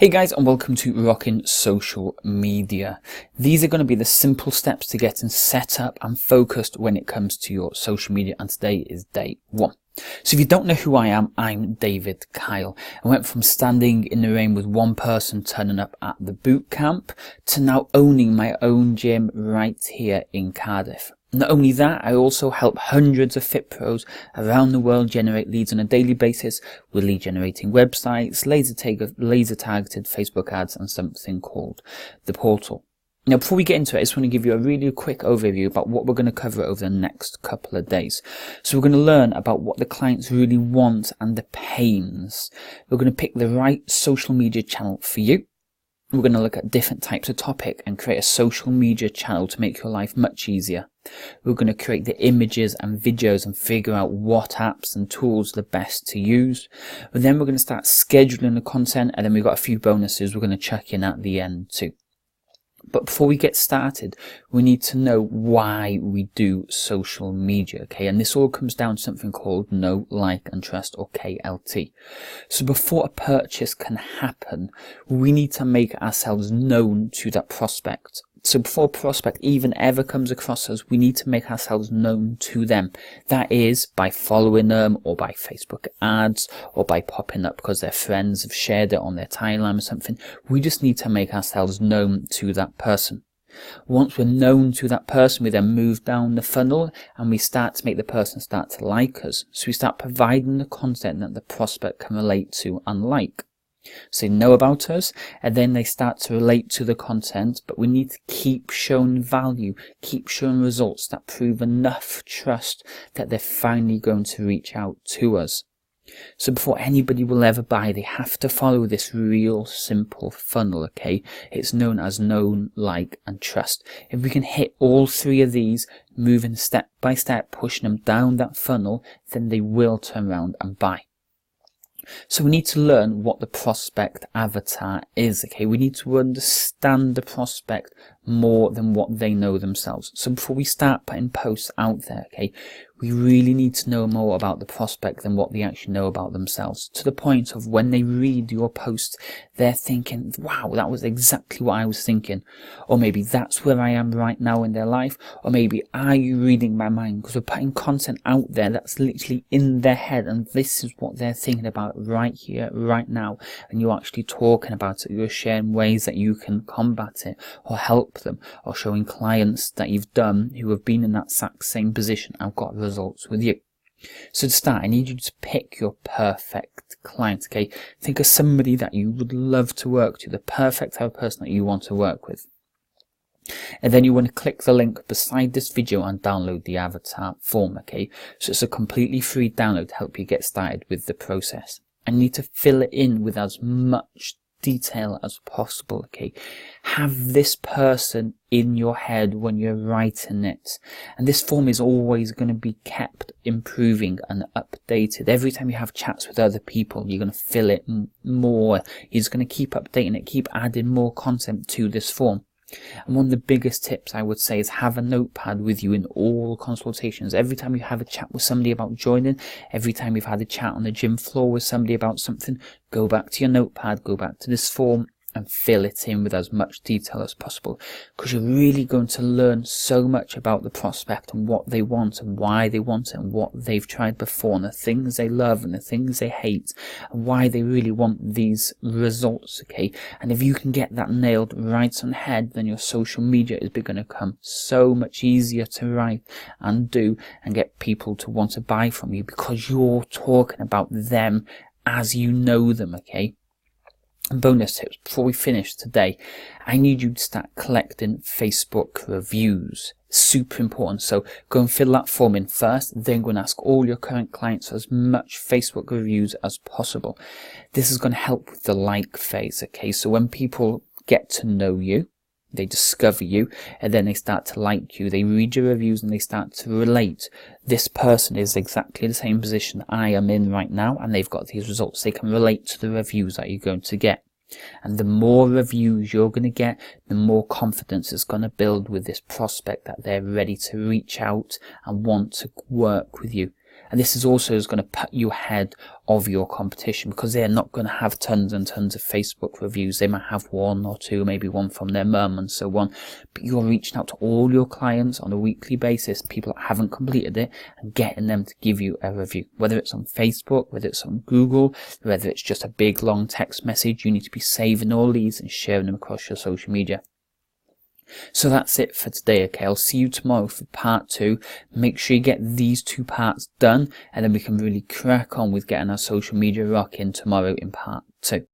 Hey guys, and welcome to Rockin' Social Media. These are going to be the simple steps to getting set up and focused when it comes to your social media, and today is day one. So if you don't know who I am, I'm David Kyle. I went from standing in the rain with one person turning up at the boot camp to now owning my own gym right here in Cardiff. Not only that, I also help hundreds of fit pros around the world generate leads on a daily basis with lead generating websites, laser targeted Facebook ads, and something called the portal. Now, before we get into it, I just want to give you a really quick overview about what we're going to cover over the next couple of days. So we're going to learn about what the clients really want and the pains. We're going to pick the right social media channel for you. We're going to look at different types of topic and create a social media channel to make your life much easier. We're going to create the images and videos and figure out what apps and tools are the best to use. And then we're going to start scheduling the content, and then we've got a few bonuses we're going to chuck in at the end too. But before we get started, we need to know why we do social media, okay? And this all comes down to something called Know, Like and Trust, or KLT. So before a purchase can happen, we need to make ourselves known to that prospect. So before a prospect even ever comes across us, we need to make ourselves known to them. That is by following them, or by Facebook ads, or by popping up because their friends have shared it on their timeline or something. We just need to make ourselves known to that person. Once we're known to that person, we then move down the funnel and we start to make the person start to like us. So we start providing the content that the prospect can relate to and like. So they know about us, and then they start to relate to the content, but we need to keep showing value, keep showing results that prove enough trust that they're finally going to reach out to us. So before anybody will ever buy, they have to follow this real simple funnel, okay? It's known as Know, Like and Trust. If we can hit all three of these, moving step by step, pushing them down that funnel, then they will turn around and buy. So we need to learn what the prospect avatar is, okay? We need to understand the prospect more than what they know themselves. So before we start putting posts out there, okay, we really need to know more about the prospect than what they actually know about themselves. To the point of when they read your post, they're thinking, wow, that was exactly what I was thinking. Or maybe that's where I am right now in their life. Or maybe, are you reading my mind? Because we're putting content out there that's literally in their head, and this is what they're thinking about right here, right now. And you're actually talking about it. You're sharing ways that you can combat it or help them, or showing clients that you've done who have been in that exact same position and got results with you. So to start, I need you to pick your perfect client, okay? Think of somebody that you would love to work to, the perfect type of person that you want to work with. And then you want to click the link beside this video and download the avatar form, okay? So it's a completely free download to help you get started with the process. And you need to fill it in with as much detail as possible, okay? Have this person in your head when you're writing it, and this form is always going to be kept improving and updated. Every time you have chats with other people, you're going to fill it more. You're just going to keep updating it, keep adding more content to this form. And one of the biggest tips I would say is have a notepad with you in all consultations. Every time you have a chat with somebody about joining, every time you've had a chat on the gym floor with somebody about something, go back to your notepad, go back to this form and fill it in with as much detail as possible, because you're really going to learn so much about the prospect and what they want and why they want it and what they've tried before and the things they love and the things they hate and why they really want these results, okay? And if you can get that nailed right on head, then your social media is going to become so much easier to write and do and get people to want to buy from you, because you're talking about them as you know them, okay? And bonus tips before we finish today, I need you to start collecting Facebook reviews. Super important. So go and fill that form in first, then go and ask all your current clients for as much Facebook reviews as possible. This is going to help with the like phase, okay? So when people get to know you, they discover you, and then they start to like you, they read your reviews and they start to relate. This person is exactly the same position I am in right now, and they've got these results. They can relate to the reviews that you're going to get. And the more reviews you're going to get, the more confidence it's going to build with this prospect that they're ready to reach out and want to work with you. And this is also going to put you ahead of your competition, because they're not going to have tons and tons of Facebook reviews. They might have one or two, maybe one from their mum and so on. But you're reaching out to all your clients on a weekly basis, people that haven't completed it, and getting them to give you a review. Whether it's on Facebook, whether it's on Google, whether it's just a big long text message, you need to be saving all these and sharing them across your social media. So that's it for today, okay? I'll see you tomorrow for part 2. Make sure you get these 2 parts done, and then we can really crack on with getting our social media rocking tomorrow in part 2.